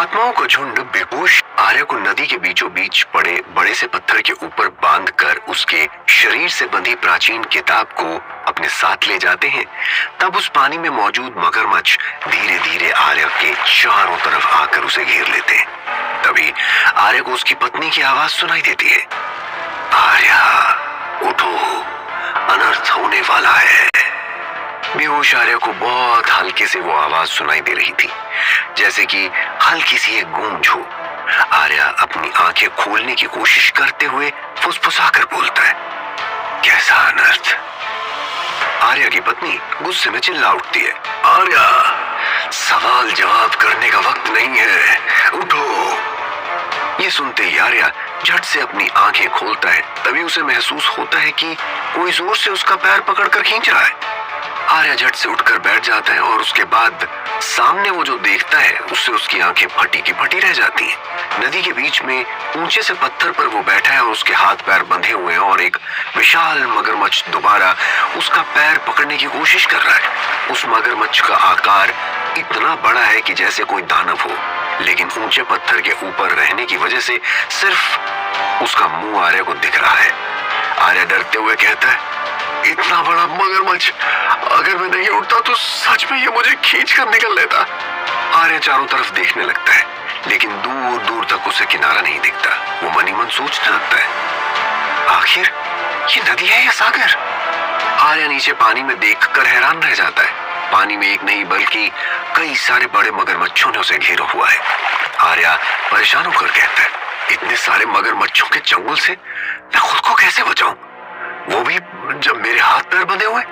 आत्माओं का झुंड बेहोश आर्य को नदी के बीचों बीच पड़े बड़े से पत्थर के ऊपर बांधकर उसके शरीर से बंधी प्राचीन किताब को अपने साथ ले जाते हैं। तब उस पानी में मौजूद मगरमच्छ धीरे धीरे आर्य के चारों तरफ आकर उसे घेर लेते हैं। तभी आर्य को उसकी पत्नी की आवाज सुनाई देती है, आर्य उठो, अनर्थ होने वाला है। बेहोश आर्य को बहुत हल्के से वो आवाज सुनाई दे रही थी, जैसे कि हल्की सी एक गूंज हो। आर्य अपनी आंखें खोलने की कोशिश करते हुए फुसफुसाकर बोलता है, कैसा अनर्थ? आर्य की पत्नी गुस्से में चिल्ला उठती है, आर्य, सवाल जवाब करने का वक्त नहीं है, उठो। ये सुनते ही आर्य झट से अपनी आंखें खोलता है। तभी उसे महसूस होता है कि कोई जोर से उसका पैर पकड़कर खींच रहा है। आर्य झट से उठकर बैठ जाता है और उसके बाद सामने वो जो देखता है उससे उसकी आंखें फटी की फटी रह जाती हैं। नदी के बीच में ऊंचे से पत्थर पर वो बैठा है और उसके हाथ पैर बंधे हुए हैं और एक विशाल मगरमच्छ दोबारा उसका पैर पकड़ने की कोशिश कर रहा है। उस मगरमच्छ का आकार इतना बड़ा है कि जैसे कोई दानव हो, लेकिन ऊंचे पत्थर के ऊपर रहने की वजह से सिर्फ उसका मुंह आर्य को दिख रहा है। आर्य डरते हुए कहता है, इतना बड़ा मगरमच्छ, अगर मैं नहीं उठता तो सच में ये मुझे खींच कर निकल लेता। आर्य चारों तरफ देखने लगता है, लेकिन दूर दूर तक उसे किनारा नहीं दिखता। वो मन ही मन सोचने लगता है, आखिर ये नदी है या सागर? आर्य नीचे पानी में देखकर हैरान रह जाता है। पानी में एक नहीं बल्कि कई सारे बड़े मगरमच्छों ने उसे घेरा हुआ है। आर्य परेशान होकर कहता है, इतने सारे मगरमच्छों के चंगुल से मैं खुद को कैसे बचाऊं, वो भी जब मेरे हाथ पैर बंधे हुए?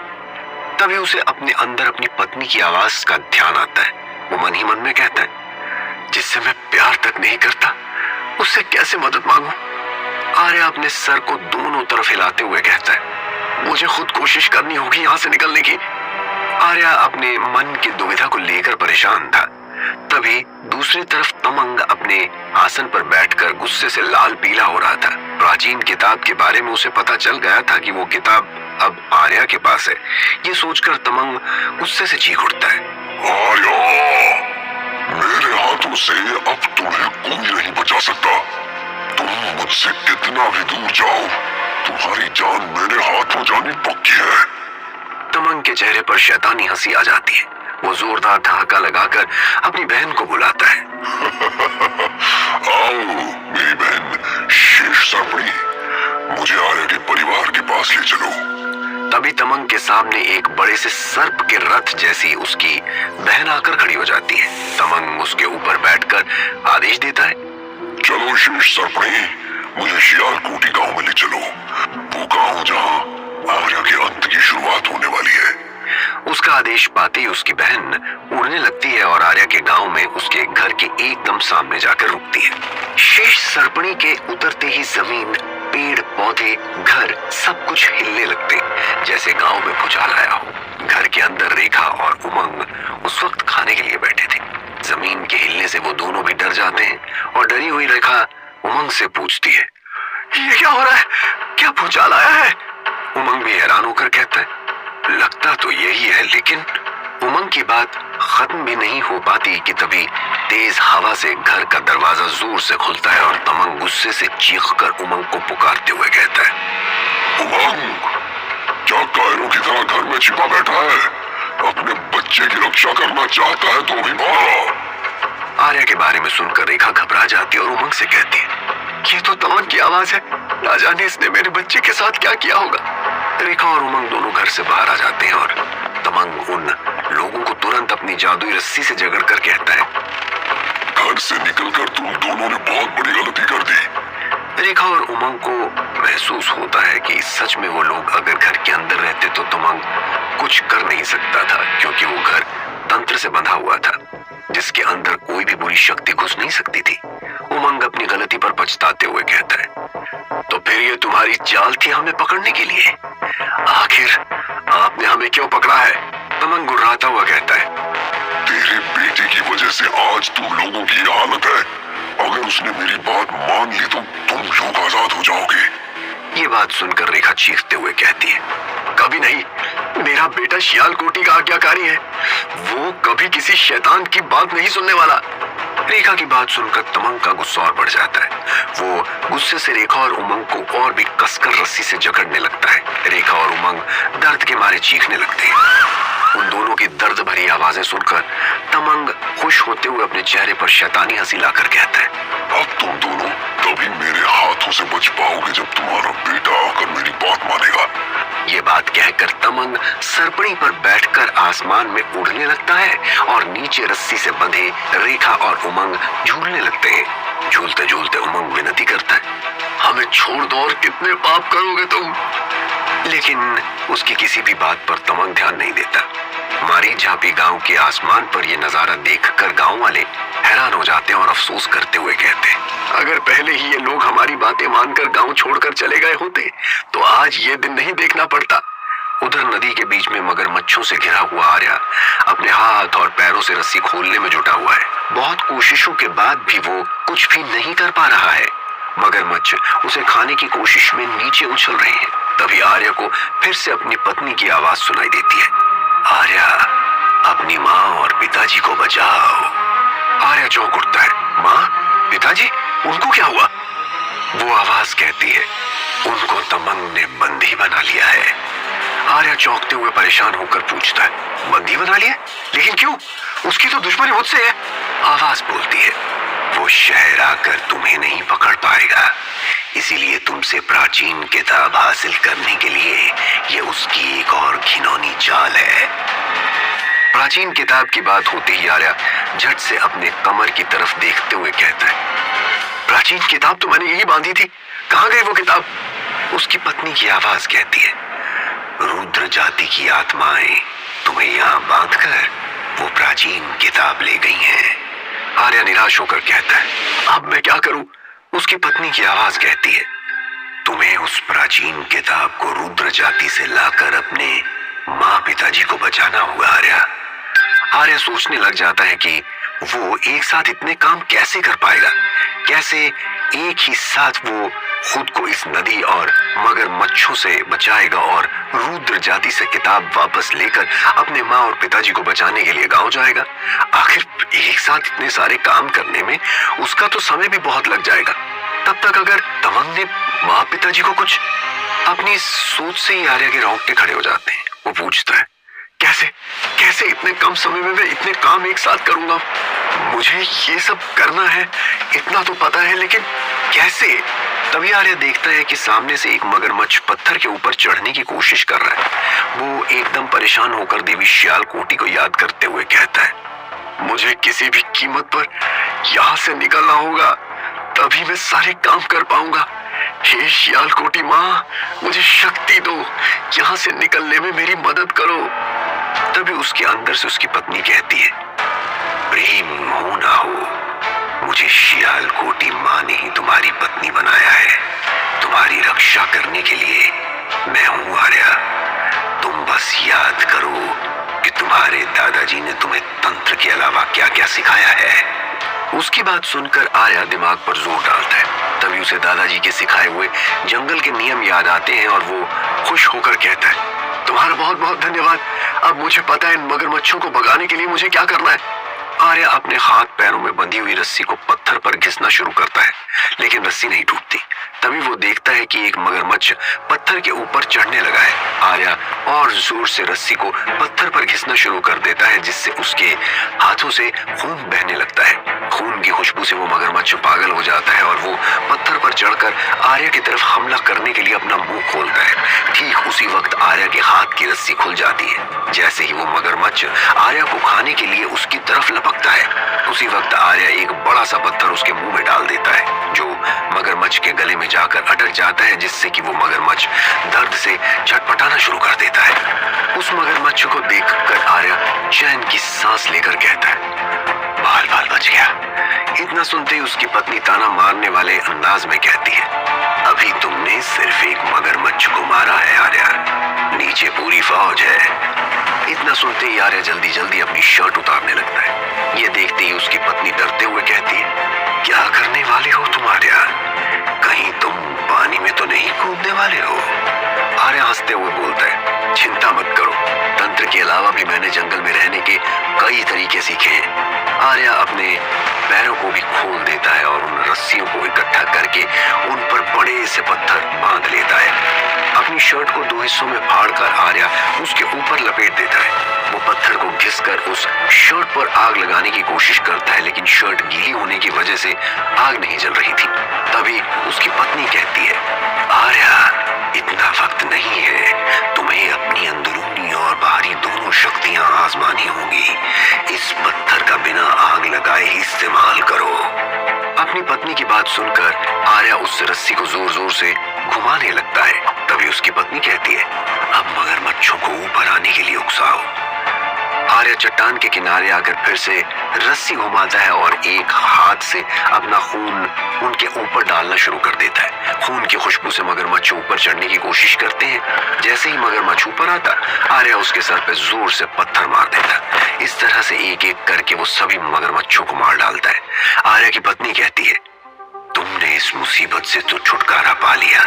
तभी उसे अपने अंदर अपनी पत्नी की आवाज का ध्यान आता है। वो मन ही मन में कहता है, जिससे मैं प्यार तक नहीं करता उससे कैसे मदद मांगू? आर्य अपने सर को दोनों तरफ हिलाते हुए कहता है, मुझे खुद कोशिश करनी होगी यहां से निकलने की। आर्य अपने मन की दुविधा को लेकर परेशान था। तभी दूसरी तरफ तमंग अपने आसन पर बैठकर गुस्से से लाल पीला हो रहा था। प्राचीन किताब के बारे में उसे पता चल गया था कि वो किताब अब आर्य के पास है। ये सोचकर तमंग गुस्से से चीख उठता है, आर्य, मेरे हाथों से अब तुम्हें कोई नहीं बचा सकता। तुम मुझसे कितना भी दूर जाओ, तुम्हारी जान मेरे हाथों जानी पक्की है। तमंग के चेहरे पर शैतानी हंसी आ जाती है। वो जोरदार ठहाका लगाकर अपनी बहन को बुलाता है, आओ मेरी बहन शेष सर्पणी, मुझे आर्य के परिवार के पास ले चलो। तभी तमंग के सामने एक बड़े से सर्प के रथ जैसी उसकी बहन आकर खड़ी हो जाती है। तमंग उसके ऊपर बैठकर आदेश देता है, चलो शेष सर्पणी, मुझे शियालकोटी गांव में ले चलो। वो गांव जहां आर्य के अंत की शुरुआत होने वाली है। उसका आदेश पाते ही उसकी बहन उड़ने लगती है और आर्य के गांव में उसके घर के एकदम सामने जाकर रुकती है। शेष सर्पणी के उतरते ही जमीन, पेड़ पौधे, घर सब कुछ हिलने लगते, जैसे गांव में भूचाल आया हो। घर के अंदर रेखा और उमंग उस वक्त खाने के लिए बैठे थे। जमीन के हिलने से वो दोनों भी डर जाते हैं और डरी हुई रेखा उमंग से पूछती है, ये क्या हो रहा है? क्या भूचाल आया है? उमंग भी हैरान होकर कहता है, लगता तो यही है, लेकिन उमंग की बात खत्म भी नहीं हो पाती कि तभी तेज हवा से घर का दरवाजा जोर से खुलता है और तमंग गुस्से से चीखकर उमंग को पुकारते हुए कहता है, उमंग, क्या कायरों की तरह घर में छिपा बैठा है? अपने बच्चे की रक्षा करना चाहता है तो भी मारा। आर्य के बारे में सुनकर रेखा घबरा जाती है और उमंग से कहती है, ये तो तमंग की आवाज है, ना जाने इसने मेरे बच्चे के साथ क्या किया होगा। रेखा और उमंग दोनों घर से बाहर आ जाते हैं और तमंग उन लोगों को तुरंत अपनी जादुई रस्सी से जकड़कर कहता है, घर से निकलकर तुम दोनों ने बहुत बड़ी गलती कर दी। रेखा और उमंग को महसूस होता है कि सच में वो लोग अगर घर के अंदर रहते तो तमंग कुछ कर नहीं सकता था, क्योंकि वो घर तंत्र से बंधा हुआ था जिसके अंदर कोई भी बुरी शक्ति घुस नहीं सकती थी। उमंग अपनी गलती पर पछताते हुए कहता है, तो फिर ये तुम्हारी चाल थी हमें पकड़ने के लिए? आखिर आपने हमें क्यों पकड़ा है? तमंग गुर्राता हुआ कहता है, तेरे बेटे की वजह से आज तुम लोगों की ये हालत है। अगर उसने मेरी बात मान ली तो तुम लोग आजाद हो जाओगे। ये बात सुनकर रेखा चीखते हुए कहती है, कभी नहीं, मेरा बेटा शियालकोटी का आज्ञाकारी है, वो कभी किसी शैतान की बात नहीं सुनने वाला। रेखा की बात सुनकर तमंग का गुस्सा और बढ़ जाता है। वो गुस्से से रेखा और उमंग को और भी कसकर रस्सी से जकड़ने लगता है। रेखा और उमंग दर्द के मारे चीखने लगते हैं। उन दोनों की दर्द भरी आवाजें सुनकर तमंग खुश होते हुए अपने चेहरे पर शैतानी हंसी लाकर कहता है, अब तुम दोनों तभी मेरे हाथों से बच पाओगे जब तुम्हारा बेटा आकर मेरी बात मानेगा। ये बात कहकर तमंग सरपणी पर बैठकर आसमान में उड़ने लगता है और नीचे रस्सी से बंधे रेखा और उमंग झूलने लगते हैं। झूलते झूलते उमंग विनती करता है, हमें छोड़ दो और कितने पाप करोगे तुम। लेकिन उसकी किसी भी बात पर तमंग ध्यान नहीं देता। मारी झापी गांव के आसमान पर यह नजारा देखकर गांव वाले हैरान हो जाते हैं और अफसोस करते हुए कहते हैं, अगर पहले ही ये लोग हमारी बातें मानकर गांव छोड़कर चले गए होते तो आज ये दिन नहीं देखना पड़ता। उधर नदी के बीच में मगरमच्छों से घिरा हुआ आर्या अपने हाथ और पैरों से रस्सी खोलने में जुटा हुआ है। बहुत कोशिशों के बाद भी वो कुछ भी नहीं कर पा रहा है। मगरमच्छ उसे खाने की कोशिश में नीचे उछल रहे हैं। तभी आर्या को फिर से अपनी पत्नी की आवाज सुनाई देती है, आर्या, अपनी माँ और पिताजी को बचाओ। आर्या चौंक उठता है, माँ, पिताजी, उनको क्या हुआ? वो आवाज कहती है, उनको तमंग ने बंदी बना लिया है। आर्या चौंकते हुए परेशान होकर पूछता है, बंदी बना लिया? लेकिन क्यों? उसकी तो दुश्मनी मुझसे है। आवाज बोलती है, वो शहर आकर तुम्हें नहीं पकड़ पाएगा, इसीलिए तुमसे प्राचीन किताब हासिल करने के लिए ये उसकी एक और घिनौनी चाल है। प्राचीन किताब की बात होते ही आर्या झट से अपने कमर की तरफ देखते हुए कहता है, प्राचीन किताब तो मैंने यही बांधी थी, कहाँ गई वो किताब? उसकी पत्नी की आवाज कहती है, रुद्र जाति की आत्माएं तुम्हें यहाँ बांधकर वो प्राचीन किताब ले गई हैं। आर्या निराश होकर कहता है, अब मैं क्या करूं? उसकी पत्नी की आवाज कहती है, तुम्हें उस प्राचीन किताब को रुद्र जाति से लाकर अपने माँ पिताजी को बचाना होगा आर्या। आर्या सोचने लग जाता है कि वो एक साथ इतने काम कैसे कर पाएगा। कैसे एक ही साथ वो खुद को इस नदी और मगरमच्छों से बचाएगा और रुद्र जाति से किताब वापस लेकर अपने माँ और पिताजी को बचाने के लिए गांव जाएगा। आखिर एक साथ इतने सारे काम करने में उसका तो समय भी बहुत लग जाएगा। तब तक अगर तमंग ने माँ पिताजी को कुछ, अपनी सोच से ही आर्या के रोंगटे खड़े हो जाते हैं। वो पूछता है, कैसे कैसे इतने कम समय में मैं इतने काम एक साथ करूंगा? मुझे ये सब करना है, इतना तो पता है, लेकिन कैसे? तभी आर्या देखता है कि सामने से एक मगरमच्छ पत्थर के ऊपर चढ़ने की कोशिश कर रहा है। वो एकदम परेशान होकर देवी श्यालकोटी को याद करते हुए कहता है, मुझे किसी भी कीमत पर यहाँ से निकलना होगा, तभी मैं सारे काम कर पाऊंगा। हे श्यालकोटी माँ, मुझे शक्ति दो, यहाँ से निकलने में मेरी मदद करो। तभी उसके अंदर से उसकी पत्नी कहती है, प्रेम हो ना हो, मुझे श्यालकोटी माँ ने ही तुम्हारी पत्नी बनाया है। तुम्हारी रक्षा करने के लिए मैं हूँ आर्या। तुम बस याद करो कि तुम्हारे दादाजी ने तुम्हें तंत्र के अलावा क्या क्या सिखाया है। उसकी बात सुनकर आर्या दिमाग पर जोर डालता है। तभी उसे दादाजी के सिखाए हुए जंगल के नियम याद आते हैं और वो खुश होकर कहता है, तुम्हारा बहुत बहुत धन्यवाद। अब मुझे पता है इन मगरमच्छों को भगाने के लिए मुझे क्या करना है। आर्या अपने हाथ पैरों में बंधी हुई रस्सी को पत्थर पर घिसना शुरू करता है, लेकिन रस्सी नहीं टूटती। तभी वो देखता है कि एक मगरमच्छ पत्थर के ऊपर चढ़ने लगा है। आर्या और जोर से रस्सी को पत्थर पर घिसना शुरू कर देता है, जिससे उसके हाथों से खून बहने लगता है। खून की खुशबू से वो मगरमच्छ पागल हो जाता है और वो पत्थर पर चढ़कर आर्या की तरफ हमला करने के लिए अपना मुंह खोलता है। ठीक उसी वक्त आर्या के हाथ की रस्सी खुल जाती है। जैसे ही वो मगरमच्छ आर्या को खाने के लिए उसकी तरफ लपकता है, उसी वक्त आर्या एक बड़ा सा पत्थर उसके मुंह में डाल देता है, जो मगरमच्छ के गले में जाकर अटक जाता है, जिससे कि वो मगरमच्छ दर्द से छटपटाना शुरू कर देता है। उस मगरमच्छ को देखकर आर्या चैन की सांस लेकर कहता है, बाल बाल बच गया। इतना सुनते ही उसकी पत्नी ताना मारने वाले अंदाज में कहती है, अभी तुमने सिर्फ एक मगरमच्छ को मारा है आर्या, नीचे पूरी फौज है। इतना सुनते ही आर्या जल्दी जल्दी अपनी शर्ट उतारने लगता है। ये देखते ही उसकी पत्नी डरते हुए कहती है, क्या करने वाले हो तुम आर्या? कहीं तुम पानी में तो नहीं कूदने वाले हो? आर्या हंसते हुए बोलता है, चिंता मत करो, तंत्र के अलावा भी मैंने जंगल में रहने के कई तरीके सीखे हैं। आर्या अपने पैरों को भी खोल देता है और उन रस्सियों को इकट्ठा करके उन पर बड़े से पत्थर बांध लेता है। अपनी शर्ट को दो हिस्सों में फाड़कर आर्या उसके ऊपर लपेट देता है। वो पत्थर को घिसकर उस शर्ट पर आग लगाने की कोशिश करता है, लेकिन शर्ट गीली होने की वजह से आग नहीं जल रही थी। तभी उसकी पत्नी कहती है, आर्या, इतना वक्त नहीं है, तुम्हें अपनी अंदरूनी और बाहरी दोनों शक्तियां आजमानी होंगी। इस पत्थर का बिना आग लगाए ही इस्तेमाल करो। अपनी पत्नी की बात सुनकर आर्या उस रस्सी को जोर जोर से घुमाने लगता है। तभी उसकी पत्नी कहती है, अब मगरमच्छों को ऊपर आने के लिए उकसाओ। आर्या चट्टान के किनारे आकर फिर से रस्सी घुमाता है और एक हाथ से अपना खून उनके ऊपर डालना शुरू कर देता है। खून की खुशबू से मगरमच्छ ऊपर चढ़ने की कोशिश करते हैं। जैसे ही मगरमच्छ ऊपर आता, आर्या उसके सर पे जोर से पत्थर मार देता। इस तरह से एक एक करके वो सभी मगरमच्छों को मार डालता है। आर्या की पत्नी कहती है, तुमने इस मुसीबत से तो छुटकारा पा लिया।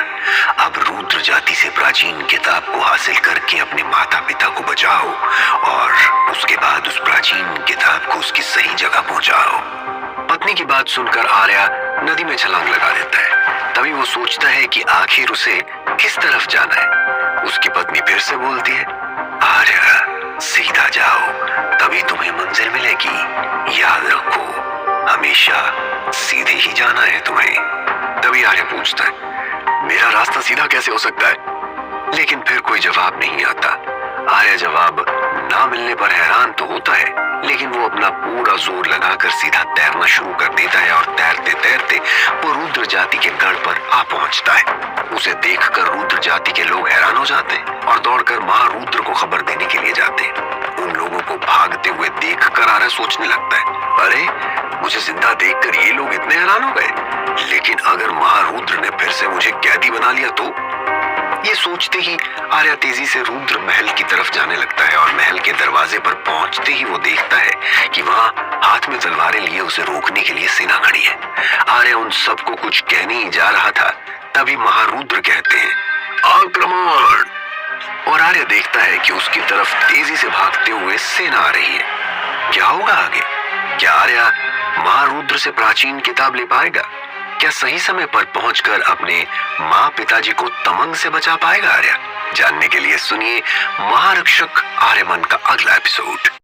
अब रुद्र जाति से प्राचीन किताब को हासिल करके अपने माता पिता को बचाओ और उसके बाद उस प्राचीन किताब को उसकी सही जगह पहुंचाओ। पत्नी की बात सुनकर आर्या नदी में छलांग लगा देता है। तभी वो सोचता है कि आखिर उसे किस तरफ जाना है। उसकी पत्नी फिर से बोलती है, आर्या, सीधा जाओ, तभी तुम्हें मंजिल मिलेगी। याद रखो, हमेशा सीधे ही जाना है तुम्हें। तभी आर्या पूछता है, मेरा रास्ता सीधा कैसे हो सकता है? लेकिन फिर कोई जवाब नहीं आता। आर्या जवाब ना मिलने पर हैरान तो होता है, लेकिन वो अपना पूरा जोर लगाकर सीधा तैरना शुरू कर देता है और तैरते तैरते वो रुद्र जाति के गढ़ पर आ पहुंचता है। उसे देखकर रुद्र जाति के लोग हैरान हो जाते हैं और दौड़कर महारुद्र को खबर देने के लिए जाते हैं। उन लोगों को भागते हुए देखकर आर्या सोचने लगता है, अरे, मुझे जिंदा देखकर ये लोग इतने हैरान हो गए, लेकिन अगर महारुद्र ने फिर से मुझे कैदी बना लिया तो? ये सोचते ही आर्या तेजी से रुद्र महल की तरफ जाने लगता है और महल के दरवाजे पर पहुंचते ही वो देखता है कि वहां हाथ में तलवारें लिए उसे रोकने के लिए सेना खड़ी है। आर्या उन सबको कुछ कहने ही जा रहा था, तभी महारुद्र कहते हैं, आक्रमण! और आर्या देखता है कि उसकी तरफ तेजी से भागते हुए सेना आ रही है। क्या होगा आगे? क्या आर्या महारुद्र से प्राचीन किताब ले पाएगा? क्या सही समय पर पहुंचकर अपने माँ पिताजी को तमंग से बचा पाएगा आर्या? जानने के लिए सुनिए महारक्षक आर्यमन का अगला एपिसोड।